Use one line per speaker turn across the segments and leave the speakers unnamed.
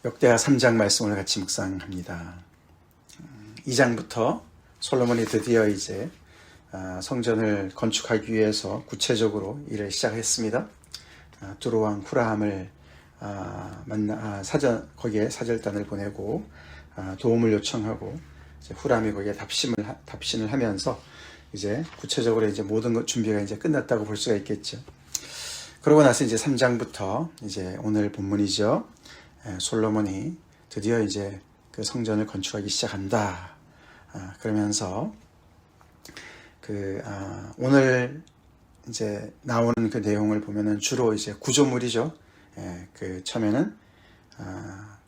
역대하 3장 말씀을 같이 묵상합니다. 2장부터 솔로몬이 드디어 이제 성전을 건축하기 위해서 구체적으로 일을 시작했습니다. 두로왕 후람을 거기에 사절단을 보내고 도움을 요청하고 이제 후람이 거기에 답신을 하면서 이제 구체적으로 이제 모든 것 준비가 이제 끝났다고 볼 수가 있겠죠. 그러고 나서 이제 3장부터 이제 오늘 본문이죠. 솔로몬이 드디어 이제 그 성전을 건축하기 시작한다. 그러면서 오늘 이제 나오는 그 내용을 보면은 주로 이제 구조물이죠. 그 처음에는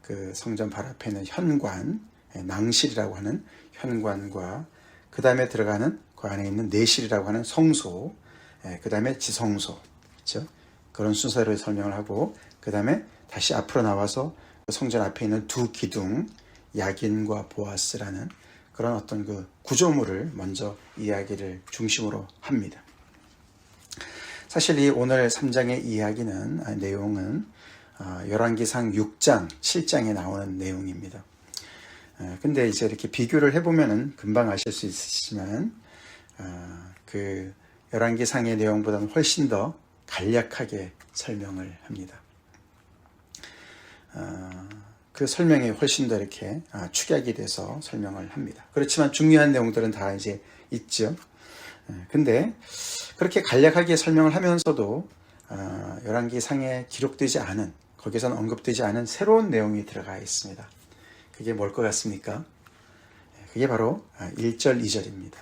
그 성전 발 앞에 있는 현관, 낭실이라고 하는 현관과 그 다음에 들어가는 그 안에 있는 내실이라고 하는 성소, 그 다음에 지성소, 그렇죠? 그런 순서로 설명을 하고 그 다음에 다시 앞으로 나와서 성전 앞에 있는 두 기둥, 야긴과 보아스라는 그런 어떤 그 구조물을 먼저 이야기를 중심으로 합니다. 사실 이 오늘 3장의 이야기는 내용은 열왕기상 6장, 7장에 나오는 내용입니다. 근데 이제 이렇게 비교를 해보면은 금방 아실 수 있으시지만 그 열왕기상의 내용보다는 훨씬 더 간략하게 설명을 합니다. 그 설명이 훨씬 더 이렇게 축약이 돼서 설명을 합니다. 그렇지만 중요한 내용들은 다 이제 있죠. 근데 그렇게 간략하게 설명을 하면서도 열왕기상에 기록되지 않은, 거기서는 언급되지 않은 새로운 내용이 들어가 있습니다. 그게 뭘 것 같습니까? 그게 바로 1절, 2절입니다.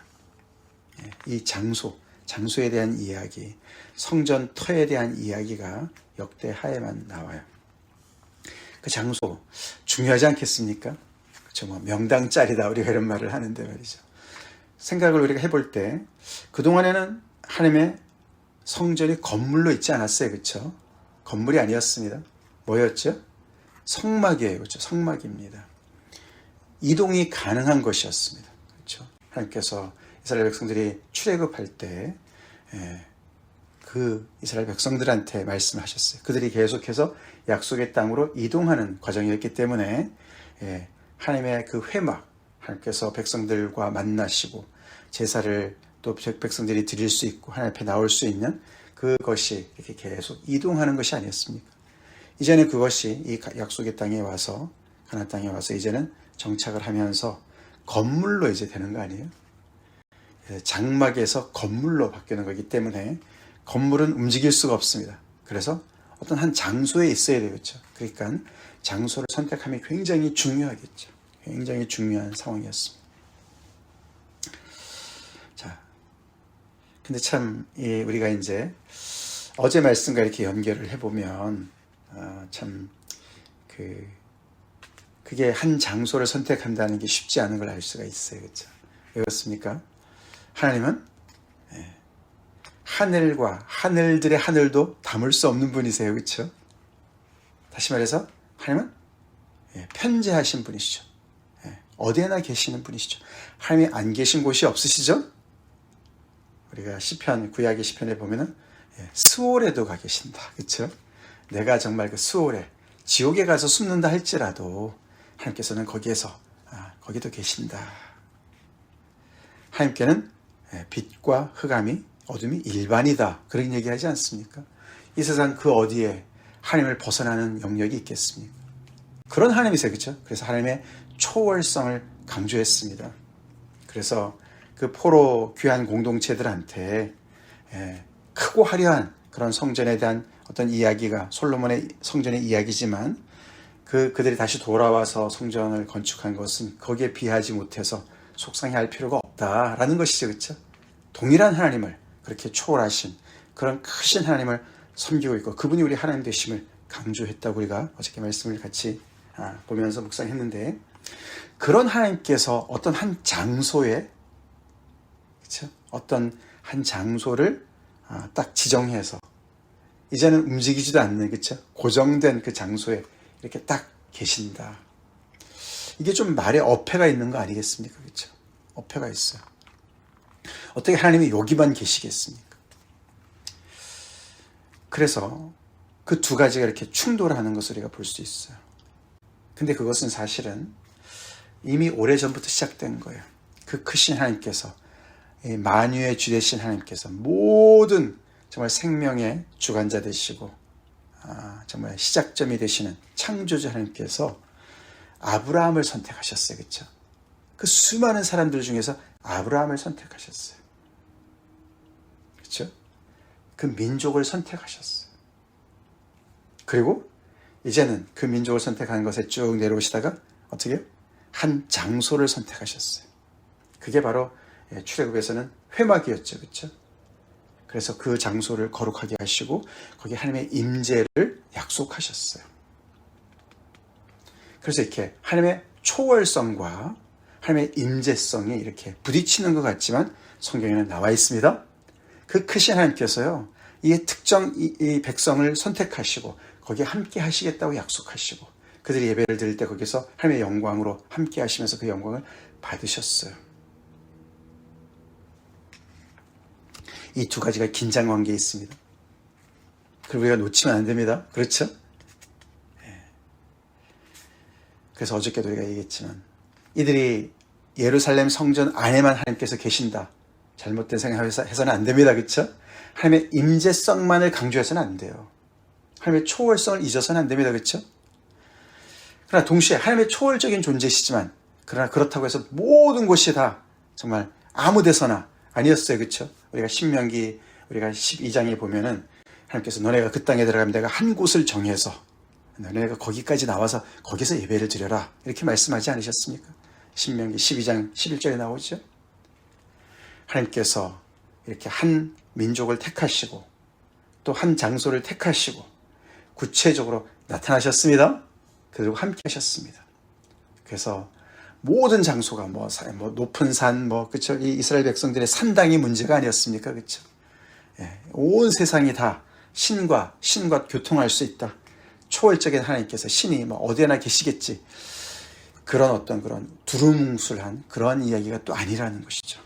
이 장소에 대한 이야기, 성전 터에 대한 이야기가 역대하에만 나와요. 그 장소 중요하지 않겠습니까? 그렇죠. 뭐 명당짜리다 우리가 이런 말을 하는데 말이죠. 생각을 우리가 해볼 때 그동안에는 하나님의 성전이 건물로 있지 않았어요. 그렇죠? 건물이 아니었습니다. 뭐였죠? 성막이에요. 그렇죠? 성막입니다. 이동이 가능한 것이었습니다. 그렇죠? 하나님께서 이스라엘 백성들이 출애굽할 때 그 이스라엘 백성들한테 말씀하셨어요. 그들이 계속해서 약속의 땅으로 이동하는 과정이었기 때문에 하나님의 그 회막, 하나님께서 백성들과 만나시고 제사를 또 백성들이 드릴 수 있고 하나님 앞에 나올 수 있는 그것이 이렇게 계속 이동하는 것이 아니었습니까? 이제는 그것이 이 약속의 땅에 와서, 가나안 땅에 와서 이제는 정착을 하면서 건물로 이제 되는 거 아니에요? 장막에서 건물로 바뀌는 거기 때문에 건물은 움직일 수가 없습니다. 그래서 어떤 한 장소에 있어야 되겠죠. 그러니까 장소를 선택함이 굉장히 중요하겠죠. 굉장히 중요한 상황이었습니다. 자, 근데 참 우리가 이제 어제 말씀과 이렇게 연결을 해보면 참 그게 한 장소를 선택한다는 게 쉽지 않은 걸 알 수가 있어요. 그렇죠? 왜 그렇습니까? 하나님은 하늘과 하늘들의 하늘도 담을 수 없는 분이세요. 그렇죠? 다시 말해서 하나님은 편재하신 분이시죠. 어디에나 계시는 분이시죠. 하나님이 안 계신 곳이 없으시죠? 우리가 시편, 구약의 시편에 보면은 스올에도 가 계신다. 그렇죠? 내가 정말 그 스올에, 지옥에 가서 숨는다 할지라도 하나님께서는 거기도 계신다. 하나님께는 빛과 흑암이, 어둠이 일반이다. 그런 얘기하지 않습니까? 이 세상 그 어디에 하나님을 벗어나는 영역이 있겠습니까? 그런 하나님이세요. 그렇죠? 그래서 하나님의 초월성을 강조했습니다. 그래서 그 포로 귀한 공동체들한테 크고 화려한 그런 성전에 대한 어떤 이야기가 솔로몬의 성전의 이야기지만 그들이 다시 돌아와서 성전을 건축한 것은 거기에 비하지 못해서 속상해할 필요가 없다라는 것이죠. 그렇죠? 동일한 하나님을, 그렇게 초월하신 그런 크신 하나님을 섬기고 있고 그분이 우리 하나님 되심을 강조했다고 우리가 어저께 말씀을 같이 보면서 묵상했는데, 그런 하나님께서 어떤 한 장소에, 그렇죠? 어떤 한 장소를 딱 지정해서 이제는 움직이지도 않는, 그렇죠? 고정된 그 장소에 이렇게 딱 계신다. 이게 좀 말에 어폐가 있는 거 아니겠습니까? 그렇죠? 어폐가 있어요. 어떻게 하나님이 여기만 계시겠습니까? 그래서 그 두 가지가 이렇게 충돌하는 것을 우리가 볼 수 있어요. 근데 그것은 사실은 이미 오래전부터 시작된 거예요. 그 크신 하나님께서, 만유의 주 되신 하나님께서 모든 정말 생명의 주관자 되시고 정말 시작점이 되시는 창조주 하나님께서 아브라함을 선택하셨어요. 그렇죠? 그 수많은 사람들 중에서 아브라함을 선택하셨어요. 그렇죠? 그 민족을 선택하셨어요. 그리고 이제는 그 민족을 선택한 것에 쭉 내려오시다가 어떻게 해요? 한 장소를 선택하셨어요. 그게 바로 출애굽에서는 회막이었죠. 그렇죠? 그래서 그 장소를 거룩하게 하시고 거기 하나님의 임재를 약속하셨어요. 그래서 이렇게 하나님의 초월성과 하나님의 임재성이 이렇게 부딪히는 것 같지만 성경에는 나와 있습니다. 그 크신 하나님께서요, 이 특정 이 백성을 선택하시고 거기에 함께 하시겠다고 약속하시고 그들이 예배를 드릴 때 거기서 하나님의 영광으로 함께 하시면서 그 영광을 받으셨어요. 이 두 가지가 긴장 관계에 있습니다. 그리고 우리가 놓치면 안 됩니다. 그렇죠? 그래서 어저께도 우리가 얘기했지만 이들이 예루살렘 성전 안에만 하나님께서 계신다. 잘못된 생각해서는 안 됩니다. 그렇죠? 하나님의 임재성만을 강조해서는 안 돼요. 하나님의 초월성을 잊어서는 안 됩니다. 그렇죠? 그러나 동시에 하나님의 초월적인 존재시지만 그러나 그렇다고 해서 모든 곳이 다 정말 아무 데서나 아니었어요. 그렇죠? 우리가 신명기 우리가 12장에 보면은 하나님께서 너네가 그 땅에 들어가면 내가 한 곳을 정해서 너네가 거기까지 나와서 거기서 예배를 드려라. 이렇게 말씀하지 않으셨습니까? 신명기 12장 11절에 나오죠. 하나님께서 이렇게 한 민족을 택하시고 또 한 장소를 택하시고 구체적으로 나타나셨습니다. 그리고 함께 하셨습니다. 그래서 모든 장소가 뭐 높은 산, 그쵸? 이 이스라엘 백성들의 산당이 문제가 아니었습니까? 그쵸? 예, 온 세상이 다 신과 교통할 수 있다. 초월적인 하나님께서 신이 어디에나 계시겠지. 그런 두루뭉술한 그런 이야기가 또 아니라는 것이죠.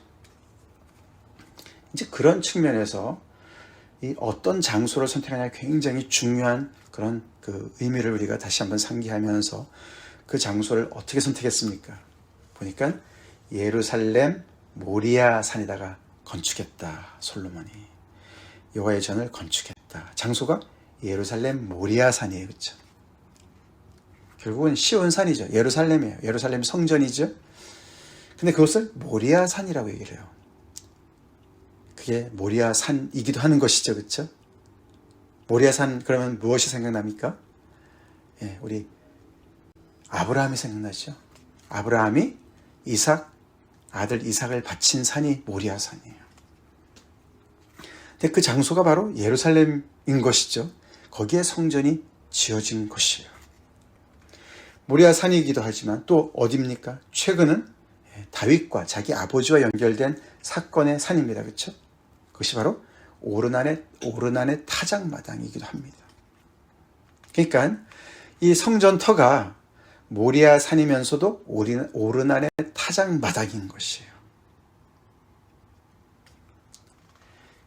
이제 그런 측면에서 이 어떤 장소를 선택하냐 굉장히 중요한 그런 그 의미를 우리가 다시 한번 상기하면서 그 장소를 어떻게 선택했습니까? 보니까 예루살렘 모리아 산에다가 건축했다. 솔로몬이 여호와의 전을 건축했다. 장소가 예루살렘 모리아 산이에요. 그렇죠? 결국은 시온산이죠. 예루살렘이에요. 예루살렘 성전이죠. 근데 그것을 모리아 산이라고 얘기를 해요. 그게 모리아 산이기도 하는 것이죠. 그렇죠? 모리아 산 그러면 무엇이 생각납니까? 예, 우리 아브라함이 생각나죠. 아브라함이 아들 이삭을 바친 산이 모리아 산이에요. 근데 그 장소가 바로 예루살렘인 것이죠. 거기에 성전이 지어진 곳이에요. 모리아 산이기도 하지만 또 어디입니까? 최근은 다윗과 자기 아버지와 연결된 사건의 산입니다. 그렇죠? 그것이 바로 오르난의 타작마당이기도 합니다. 그러니까 이 성전터가 모리아 산이면서도 오르난의 타작마당인 것이에요.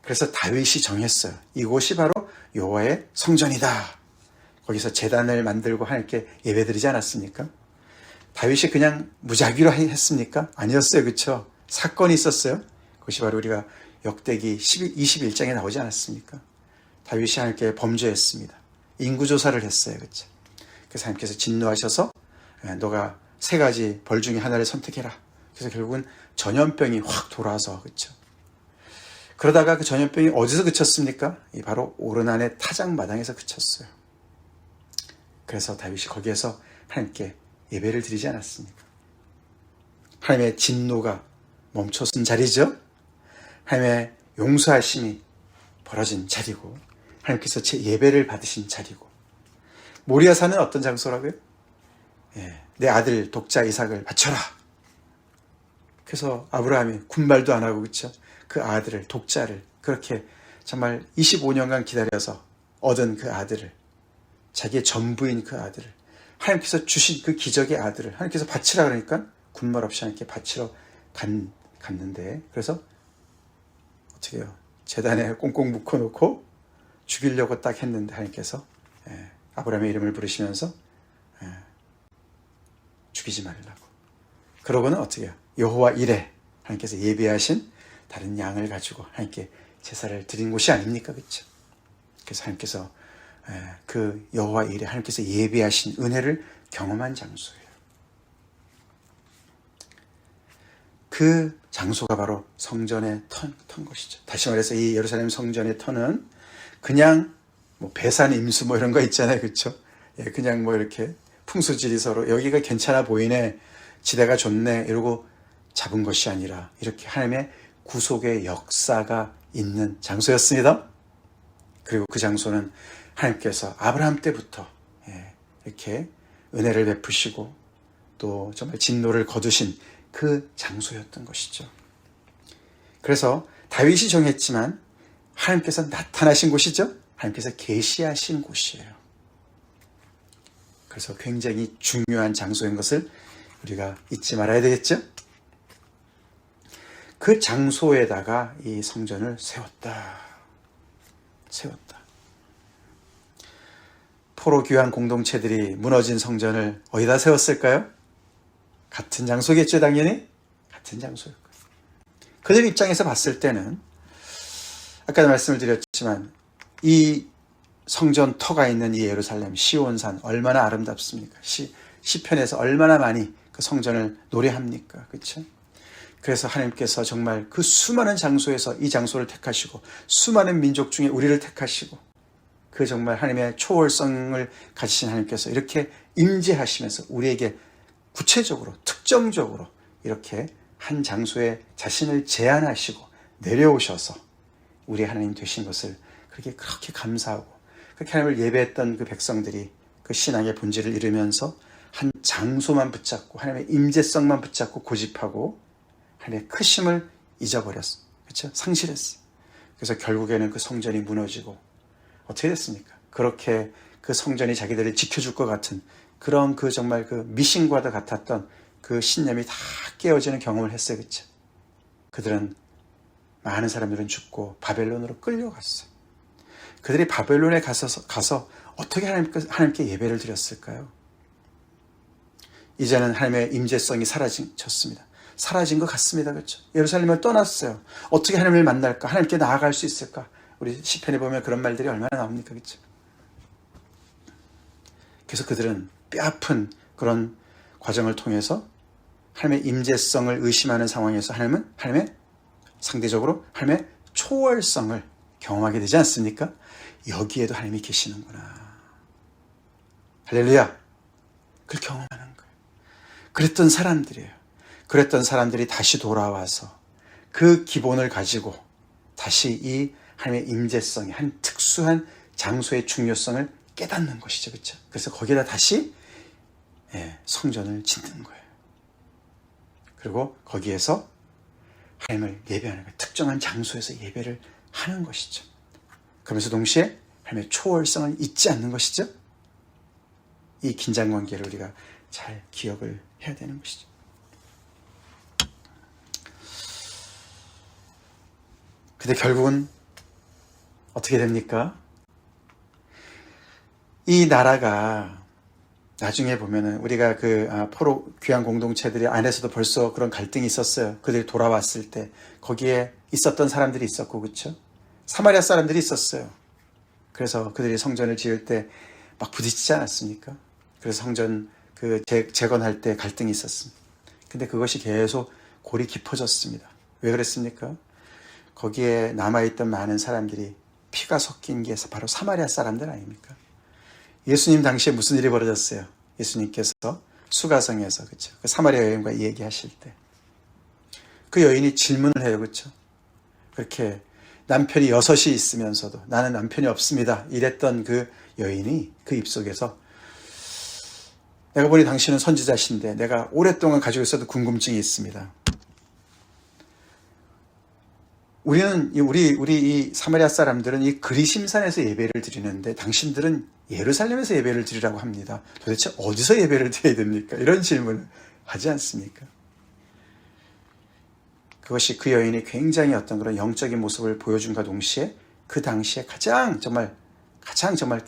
그래서 다윗이 정했어요. 이곳이 바로 여호와의 성전이다. 거기서 제단을 만들고 하나님께 예배드리지 않았습니까? 다윗이 그냥 무작위로 했습니까? 아니었어요. 그렇죠? 사건이 있었어요. 그것이 바로 우리가 역대기 21장에 나오지 않았습니까? 다윗이 하나님께 범죄했습니다. 인구조사를 했어요. 그렇죠? 그래서 하나님께서 진노하셔서 너가 세 가지 벌 중에 하나를 선택해라. 그래서 결국은 전염병이 확 돌아서 그렇죠? 그러다가 그 전염병이 어디서 그쳤습니까? 바로 오르난의 타작마당에서 그쳤어요. 그래서 다윗이 거기에서 하나님께 예배를 드리지 않았습니까? 하나님의 진노가 멈춰선 자리죠. 하나님의 용서하심이 벌어진 자리고 하나님께서 제 예배를 받으신 자리고 모리아산은 어떤 장소라고요? 내 아들 독자 이삭을 바쳐라. 그래서 아브라함이 군말도 안 하고 그렇죠? 그 아들을 독자를 그렇게 정말 25년간 기다려서 얻은 그 아들을 자기의 전부인 그 아들을 하나님께서 주신 그 기적의 아들을 하나님께서 바치라 그러니까 군말 없이 하나님께 바치러 갔는데 그래서 어떻게 해요? 제단에 꽁꽁 묶어놓고 죽이려고 딱 했는데 하나님께서 아브라함의 이름을 부르시면서 죽이지 말라고. 그러고는 어떻게 해요? 여호와 이레, 하나님께서 예비하신 다른 양을 가지고 하나님께 제사를 드린 곳이 아닙니까? 그렇죠? 그래서 하나님께서 그 여호와 이레, 하나님께서 예비하신 은혜를 경험한 장소예요. 그 장소가 바로 성전의 턴 것이죠. 다시 말해서 이 예루살렘 성전의 턴은 그냥 뭐 배산 임수 뭐 이런 거 있잖아요. 그렇죠? 예, 그냥 뭐 이렇게 풍수지리 서로 여기가 괜찮아 보이네, 지대가 좋네 이러고 잡은 것이 아니라 이렇게 하나님의 구속의 역사가 있는 장소였습니다. 그리고 그 장소는 하나님께서 아브라함 때부터 이렇게 은혜를 베푸시고 또 정말 진노를 거두신 그 장소였던 것이죠. 그래서 다윗이 정했지만 하나님께서 나타나신 곳이죠. 하나님께서 계시하신 곳이에요. 그래서 굉장히 중요한 장소인 것을 우리가 잊지 말아야 되겠죠. 그 장소에다가 이 성전을 세웠다. 포로 귀환 공동체들이 무너진 성전을 어디다 세웠을까요? 같은 장소겠죠, 당연히. 같은 장소일 거예요. 그들 입장에서 봤을 때는 아까도 말씀을 드렸지만 이 성전 터가 있는 이 예루살렘 시온산 얼마나 아름답습니까? 시편에서 얼마나 많이 그 성전을 노래합니까? 그렇죠? 그래서 하나님께서 정말 그 수많은 장소에서 이 장소를 택하시고 수많은 민족 중에 우리를 택하시고 그 정말 하나님의 초월성을 가지신 하나님께서 이렇게 임재하시면서 우리에게 구체적으로 특정적으로 이렇게 한 장소에 자신을 제한하시고 내려오셔서 우리 하나님 되신 것을 그렇게 감사하고 그렇게 하나님을 예배했던 그 백성들이 그 신앙의 본질을 이루면서 한 장소만 붙잡고 하나님의 임재성만 붙잡고 고집하고 하나님의 크심을 잊어버렸어. 그렇죠? 상실했어. 그래서 결국에는 그 성전이 무너지고 어떻게 됐습니까? 그렇게 그 성전이 자기들을 지켜줄 것 같은 그런 그 정말 그 미신과도 같았던 그 신념이 다 깨어지는 경험을 했어요. 그렇죠? 그들은 많은 사람들은 죽고 바벨론으로 끌려갔어요. 그들이 바벨론에 가서 어떻게 하나님께 예배를 드렸을까요? 이제는 하나님의 임재성이 사라졌습니다. 사라진 것 같습니다. 그렇죠? 예루살렘을 떠났어요. 어떻게 하나님을 만날까? 하나님께 나아갈 수 있을까? 우리 시편에 보면 그런 말들이 얼마나 나옵니까? 그렇죠? 그래서 그들은 뼈아픈 그런 과정을 통해서 하나님의 임재성을 의심하는 상황에서 하나님의 상대적으로 하나님의 초월성을 경험하게 되지 않습니까? 여기에도 하나님이 계시는구나. 할렐루야. 그걸 경험하는 거예요. 그랬던 사람들이에요. 그랬던 사람들이 다시 돌아와서 그 기본을 가지고 다시 이 하나님의 임재성의 한 특수한 장소의 중요성을 깨닫는 것이죠. 그렇죠? 그래서 거기에다 다시 성전을 짓는 거예요. 그리고 거기에서 하나님을 예배하는 거예요. 특정한 장소에서 예배를 하는 것이죠. 그러면서 동시에 하나님의 초월성을 잊지 않는 것이죠. 이 긴장관계를 우리가 잘 기억을 해야 되는 것이죠. 근데 결국은 어떻게 됩니까? 이 나라가 나중에 보면은 우리가 포로 귀환 공동체들이 안에서도 벌써 그런 갈등이 있었어요. 그들이 돌아왔을 때 거기에 있었던 사람들이 있었고, 그렇죠? 사마리아 사람들이 있었어요. 그래서 그들이 성전을 지을 때 막 부딪히지 않았습니까? 그래서 성전 재건할 때 갈등이 있었습니다. 근데 그것이 계속 골이 깊어졌습니다. 왜 그랬습니까? 거기에 남아있던 많은 사람들이 피가 섞인 게 바로 사마리아 사람들 아닙니까? 예수님 당시에 무슨 일이 벌어졌어요? 예수님께서 수가성에서, 그렇죠? 그 사마리아 여인과 얘기하실 때 그 여인이 질문을 해요. 그렇죠? 그렇게 남편이 6이 있으면서도 나는 남편이 없습니다. 이랬던 그 여인이 그 입속에서 내가 보니 당신은 선지자신데 내가 오랫동안 가지고 있어도 궁금증이 있습니다. 우리 이 사마리아 사람들은 이 그리심산에서 예배를 드리는데 당신들은 예루살렘에서 예배를 드리라고 합니다. 도대체 어디서 예배를 드려야 됩니까? 이런 질문을 하지 않습니까? 그것이 그 여인이 굉장히 어떤 그런 영적인 모습을 보여준과 동시에 그 당시에 가장 정말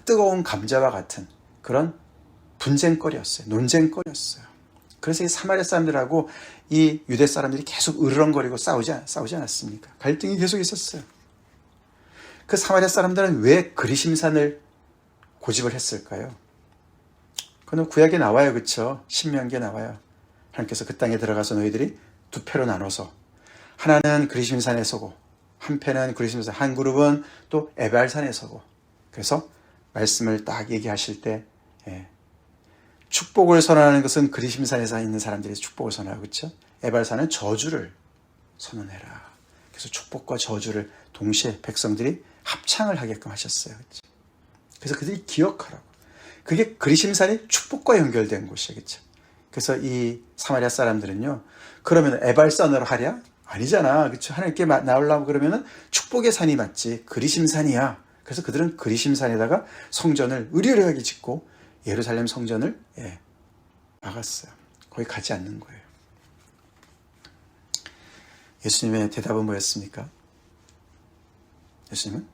뜨거운 감자와 같은 그런 분쟁거리였어요. 논쟁거리였어요. 그래서 이 사마리아 사람들하고 이 유대 사람들이 계속 으르렁거리고 싸우지 않았습니까? 갈등이 계속 있었어요. 그 사마리아 사람들은 왜 그리심산을 고집을 했을까요? 그건 구약에 나와요. 그렇죠? 신명기에 나와요. 하나님께서 그 땅에 들어가서 너희들이 두 패로 나눠서 하나는 그리심산에 서고 한 패는 그리심산, 한 그룹은 또 에발산에 서고, 그래서 말씀을 딱 얘기하실 때 축복을 선언하는 것은 그리심산에서 있는 사람들이 축복을 선언하고, 그렇죠? 에발산은 저주를 선언해라. 그래서 축복과 저주를 동시에 백성들이 합창을 하게끔 하셨어요. 그렇죠? 그래서 그들이 기억하라고. 그게 그리심산이 축복과 연결된 곳이에요. 그렇죠? 그래서 이 사마리아 사람들은요, 그러면 에발산으로 하랴? 아니잖아. 그렇죠? 하나님께 나오려고 그러면은 축복의 산이 맞지. 그리심산이야. 그래서 그들은 그리심산에다가 성전을 으리으리하게 짓고 예루살렘 성전을 막았어요. 거기 가지 않는 거예요. 예수님의 대답은 뭐였습니까? 예수님은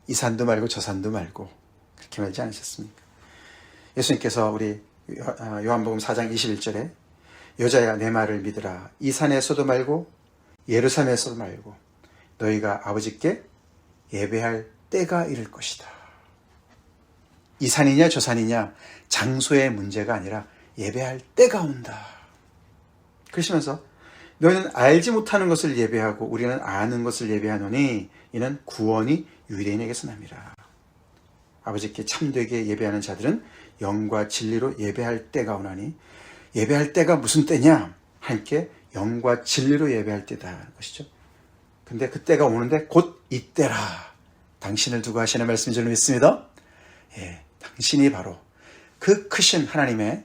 이 산도 말고 저 산도 말고 그렇게 말지 않으셨습니까? 예수님께서 우리 요한복음 4장 21절에 여자야 내 말을 믿으라. 이 산에서도 말고 예루살렘에서도 말고 너희가 아버지께 예배할 때가 이를 것이다. 이 산이냐 저 산이냐 장소의 문제가 아니라 예배할 때가 온다. 그러시면서 너희는 알지 못하는 것을 예배하고 우리는 아는 것을 예배하노니 이는 구원이 유대인에게서 남이라. 아버지께 참되게 예배하는 자들은 영과 진리로 예배할 때가 오나니, 예배할 때가 무슨 때냐? 함께 영과 진리로 예배할 때다 것이죠. 근데 그 때가 오는데 곧 이때라. 당신을 두고 하시는 말씀인 줄 믿습니다. 당신이 바로 그 크신 하나님의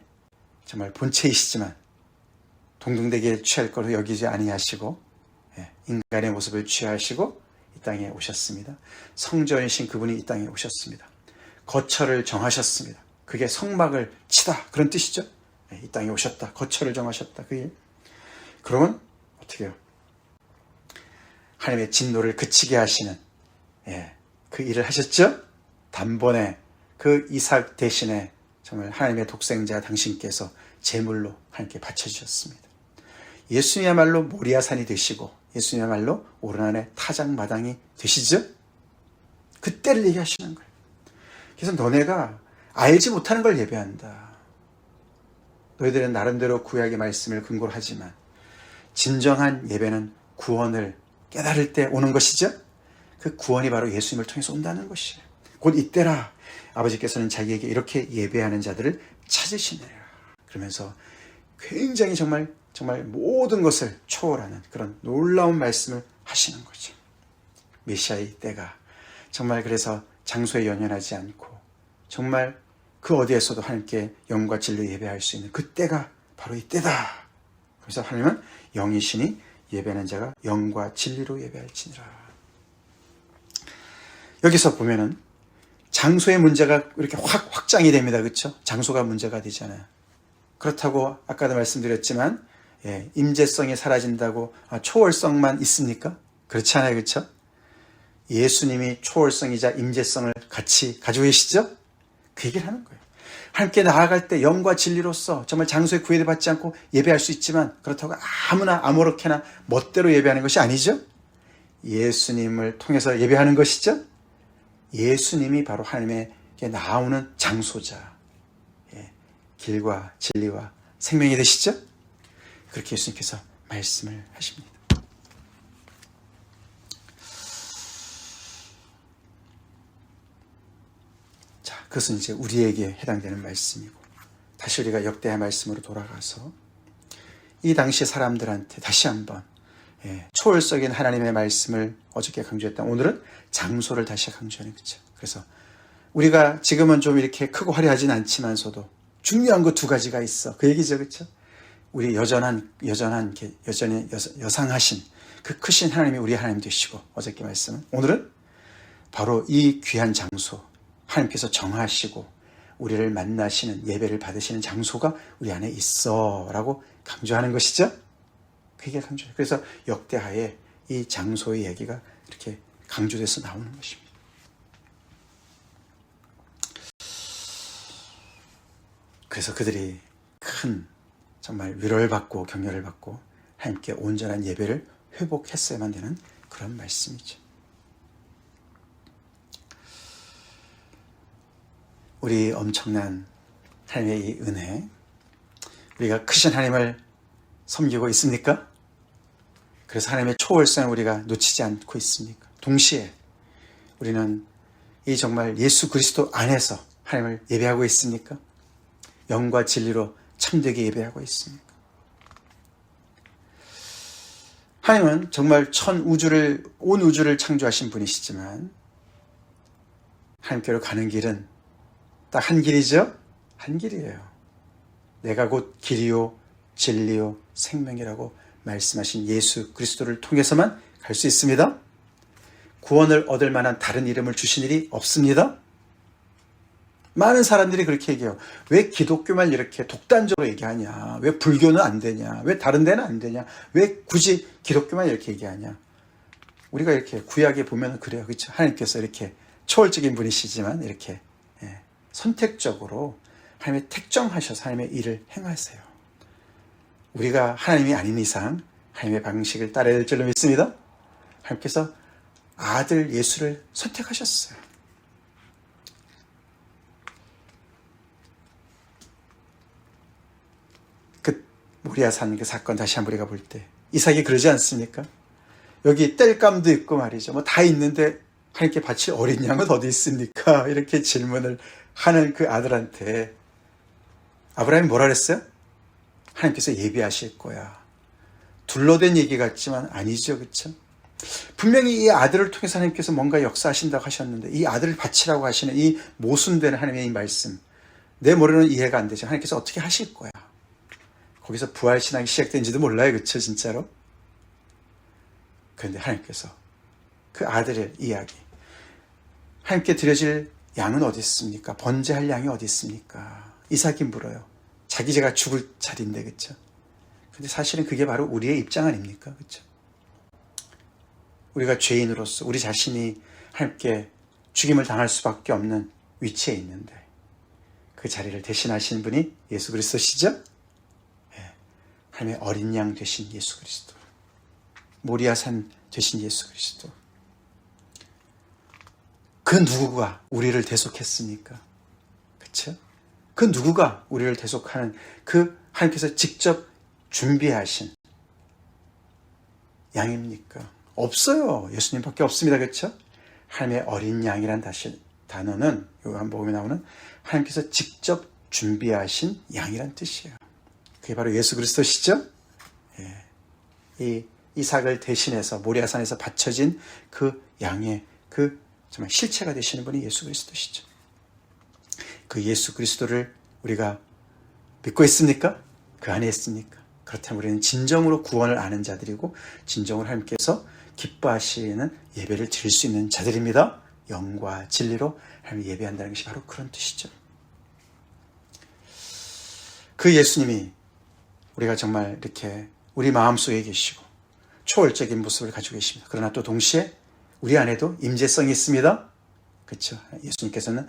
정말 본체이시지만 동등되게 취할 것으로 여기지 아니하시고 인간의 모습을 취하시고 이 땅에 오셨습니다. 성전이신 그분이 이 땅에 오셨습니다. 거처를 정하셨습니다. 그게 성막을 치다 그런 뜻이죠. 이 땅에 오셨다. 거처를 정하셨다. 그게 그러면 어떻게 해요? 하나님의 진노를 그치게 하시는 그 일을 하셨죠? 단번에 그 이삭 대신에 정말 하나님의 독생자 당신께서 제물로 하나님께 바쳐주셨습니다. 예수님이야말로 모리아산이 되시고 예수님이야말로 오르난의 타작마당이 되시죠? 그때를 얘기하시는 거예요. 그래서 너네가 알지 못하는 걸 예배한다. 너희들은 나름대로 구약의 말씀을 근거로 하지만 진정한 예배는 구원을 깨달을 때 오는 것이죠. 그 구원이 바로 예수님을 통해서 온다는 것이에요. 곧 이때라. 아버지께서는 자기에게 이렇게 예배하는 자들을 찾으시네요. 그러면서 굉장히 정말 모든 것을 초월하는 그런 놀라운 말씀을 하시는 거죠. 메시아의 때가 정말 그래서 장소에 연연하지 않고 정말 그 어디에서도 하나님께 영과 진리로 예배할 수 있는 그 때가 바로 이 때다. 그래서 하나님은 영이시니 예배하는 자가 영과 진리로 예배할지니라. 여기서 보면은 장소의 문제가 이렇게 확장이 됩니다. 그렇죠? 장소가 문제가 되잖아요. 그렇다고 아까도 말씀드렸지만 임재성이 사라진다고 초월성만 있습니까? 그렇지 않아요. 그렇죠? 예수님이 초월성이자 임재성을 같이 가지고 계시죠? 그 얘기를 하는 거예요. 함께 나아갈 때 영과 진리로서 정말 장소에 구애받지 않고 예배할 수 있지만 그렇다고 아무나 아무렇게나 멋대로 예배하는 것이 아니죠. 예수님을 통해서 예배하는 것이죠. 예수님이 바로 하나님에게 나오는 장소자, 길과 진리와 생명이 되시죠. 그렇게 예수님께서 말씀을 하십니다. 자, 그것은 이제 우리에게 해당되는 말씀이고, 다시 우리가 역대의 말씀으로 돌아가서 이 당시 사람들한테 다시 한번 초월적인 하나님의 말씀을 어저께 강조했다. 오늘은 장소를 다시 강조하는 거죠. 그래서 우리가 지금은 좀 이렇게 크고 화려하진 않지만서도 중요한 거 두 가지가 있어. 그 얘기죠, 그렇죠? 우리 여전히 여상하신 그 크신 하나님이 우리 하나님 되시고, 어저께 말씀은 오늘은 바로 이 귀한 장소, 하나님께서 정하시고 우리를 만나시는 예배를 받으시는 장소가 우리 안에 있어라고 강조하는 것이죠. 그게 강조해요. 그래서 역대하에 이 장소의 얘기가 이렇게 강조돼서 나오는 것입니다. 그래서 그들이 큰 정말 위로를 받고 격려를 받고 하나님께 온전한 예배를 회복했어야만 되는 그런 말씀이죠. 우리 엄청난 하나님의 이 은혜, 우리가 크신 하나님을 섬기고 있습니까? 그래서 하나님의 초월성을 우리가 놓치지 않고 있습니까? 동시에 우리는 이 정말 예수 그리스도 안에서 하나님을 예배하고 있습니까? 영과 진리로 참되게 예배하고 있습니까? 하나님은 정말 온 우주를 창조하신 분이시지만 하나님께로 가는 길은 딱 한 길이죠? 한 길이에요. 내가 곧 길이요 진리요 생명이라고 말씀하신 예수 그리스도를 통해서만 갈 수 있습니다. 구원을 얻을 만한 다른 이름을 주신 일이 없습니다. 많은 사람들이 그렇게 얘기해요. 왜 기독교만 이렇게 독단적으로 얘기하냐? 왜 불교는 안 되냐? 왜 다른 데는 안 되냐? 왜 굳이 기독교만 이렇게 얘기하냐? 우리가 이렇게 구약에 보면 그래요. 그렇죠? 하나님께서 이렇게 초월적인 분이시지만 이렇게 선택적으로 하나님의 택정하셔서 하나님의 일을 행하세요. 우리가 하나님이 아닌 이상 하나님의 방식을 따라야 될 줄로 믿습니다. 하나님께서 아들 예수를 선택하셨어요. 그 모리아산 그 사건 다시 한번 우리가 볼 때 이삭이 그러지 않습니까? 여기 땔감도 있고 말이죠. 뭐 다 있는데 하나님께 바칠 어린 양은 어디 있습니까? 이렇게 질문을 하는 그 아들한테 아브라함이 뭐라 그랬어요? 하나님께서 예비하실 거야. 둘러댄 얘기 같지만 아니죠. 그렇죠? 분명히 이 아들을 통해서 하나님께서 뭔가 역사하신다고 하셨는데 이 아들을 바치라고 하시는 이 모순되는 하나님의 이 말씀, 내 머리로는 이해가 안 되죠. 하나님께서 어떻게 하실 거야. 거기서 부활신앙이 시작된지도 몰라요. 그렇죠? 진짜로? 그런데 하나님께서 그 아들의 이야기, 하나님께 드려질 양은 어디 있습니까? 번제할 양이 어디 있습니까? 이삭이 물어요. 자기 제가 죽을 자리인데, 그렇죠? 근데 사실은 그게 바로 우리의 입장 아닙니까? 그렇죠? 우리가 죄인으로서 우리 자신이 하나님께 죽임을 당할 수밖에 없는 위치에 있는데 그 자리를 대신하시는 분이 예수 그리스도시죠? 네. 하나님의 어린 양 되신 예수 그리스도, 모리아산 되신 예수 그리스도. 그 누구가 우리를 대속했습니까? 그렇죠? 그 누구가 우리를 대속하는 그 하나님께서 직접 준비하신 양입니까? 없어요. 예수님밖에 없습니다. 그렇죠? 하나님의 어린 양이란 단어는 요한복음에 나오는 하나님께서 직접 준비하신 양이란 뜻이에요. 그게 바로 예수 그리스도시죠? 예. 이 이삭을 대신해서 모리아산에서 바쳐진 그 양의 그 정말 실체가 되시는 분이 예수 그리스도시죠. 그 예수 그리스도를 우리가 믿고 있습니까? 그 안에 있습니까? 그렇다면 우리는 진정으로 구원을 아는 자들이고 진정으로 하나님께서 기뻐하시는 예배를 드릴 수 있는 자들입니다. 영과 진리로 하나님을 예배한다는 것이 바로 그런 뜻이죠. 그 예수님이 우리가 정말 이렇게 우리 마음속에 계시고 초월적인 모습을 가지고 계십니다. 그러나 또 동시에 우리 안에도 임재성이 있습니다. 그렇죠? 예수님께서는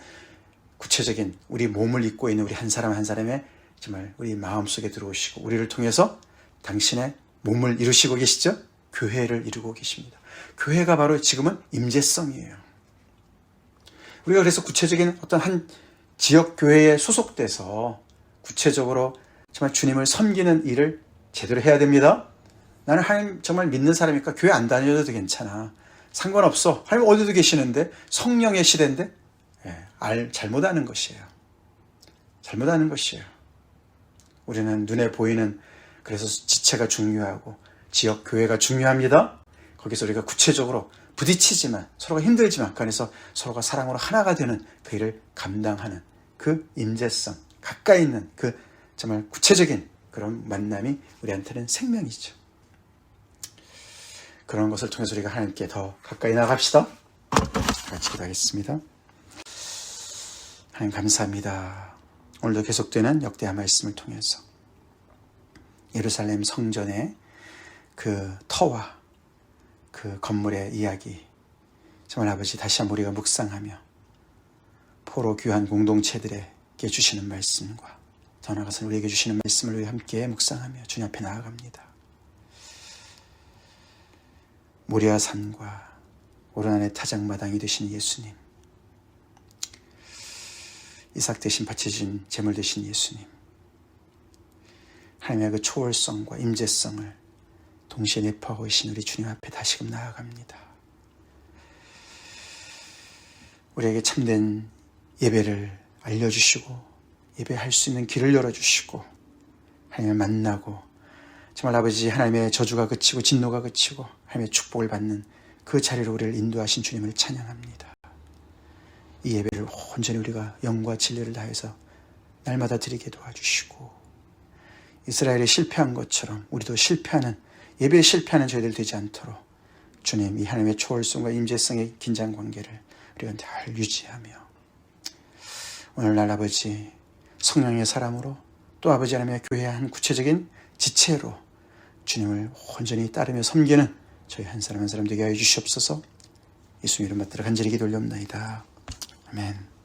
구체적인 우리 몸을 입고 있는 우리 한 사람 한 사람의 정말 우리 마음속에 들어오시고 우리를 통해서 당신의 몸을 이루시고 계시죠? 교회를 이루고 계십니다. 교회가 바로 지금은 임재성이에요. 우리가 그래서 구체적인 어떤 한 지역 교회에 소속돼서 구체적으로 정말 주님을 섬기는 일을 제대로 해야 됩니다. 나는 하나님 정말 믿는 사람이니까 교회 안 다녀도 괜찮아. 상관없어. 하나님 어디도 계시는데 성령의 시대인데 잘못하는 것이에요. 잘못하는 것이에요. 우리는 눈에 보이는 그래서 지체가 중요하고 지역 교회가 중요합니다. 거기서 우리가 구체적으로 부딪히지만 서로가 힘들지만 그 안에서 서로가 사랑으로 하나가 되는 그 일을 감당하는 그 임재성, 가까이 있는 그 정말 구체적인 그런 만남이 우리한테는 생명이죠. 그런 것을 통해서 우리가 하나님께 더 가까이 나갑시다. 같이 기도하겠습니다. 하나님 감사합니다. 오늘도 계속되는 역대한 말씀을 통해서 예루살렘 성전의 그 터와 그 건물의 이야기, 정말 아버지 다시 한번 우리가 묵상하며 포로 귀한 공동체들에게 주시는 말씀과 더 나아가서 우리에게 주시는 말씀을 우리 함께 묵상하며 주님 앞에 나아갑니다. 모리아 산과 오르난의 타작마당이 되신 예수님, 이삭 대신 바쳐진 제물 되신 예수님, 하나님의 그 초월성과 임재성을 동시에 내포하고 계신 우리 주님 앞에 다시금 나아갑니다. 우리에게 참된 예배를 알려주시고 예배할 수 있는 길을 열어주시고 하나님을 만나고 정말 아버지 하나님의 저주가 그치고 진노가 그치고 하나님의 축복을 받는 그 자리로 우리를 인도하신 주님을 찬양합니다. 이 예배를 온전히 우리가 영과 진리를 다해서 날마다 드리게 도와주시고 이스라엘이 실패한 것처럼 우리도 예배에 실패하는 저희들 되지 않도록 주님 이 하나님의 초월성과 임재성의 긴장 관계를 우리가 잘 유지하며 오늘날 아버지 성령의 사람으로 또 아버지 하나님의 교회의 한 구체적인 지체로 주님을 온전히 따르며 섬기는 저희 한 사람 한 사람 되게 하여 주시옵소서. 예수님 이름 받들어 간절히 기도 올려옵나이다. 아멘.